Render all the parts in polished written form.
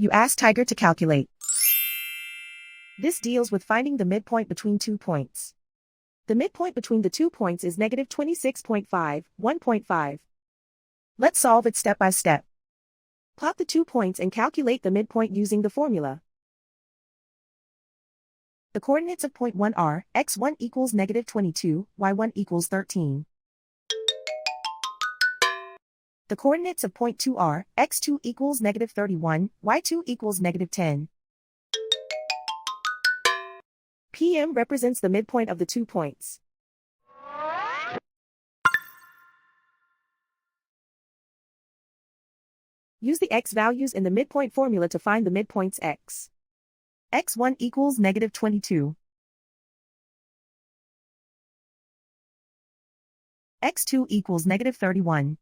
You ask Tiger to calculate. This deals with finding the midpoint between 2 points. The midpoint between the 2 points is negative 26.5, 1.5. Let's solve it step by step. Plot the 2 points and calculate the midpoint using the formula. The coordinates of point 1 are, x1 equals negative 22, y1 equals 13. The coordinates of point 2 are, x2 equals negative 31, y2 equals negative 10. PM represents the midpoint of the 2 points. Use the x values in the midpoint formula to find the midpoints x. x1 equals negative 22. x2 equals negative 31.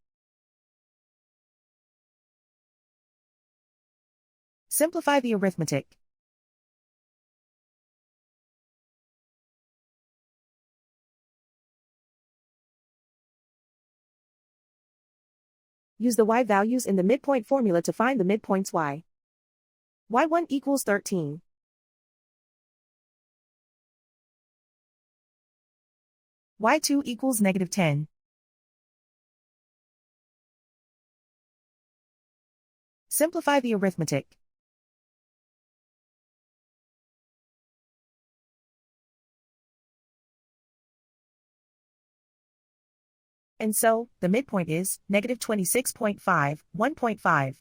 Simplify the arithmetic. Use the y values in the midpoint formula to find the midpoints y. y1 equals 13. y2 equals negative 10. Simplify the arithmetic. And so, the midpoint is negative 26.5, 1.5.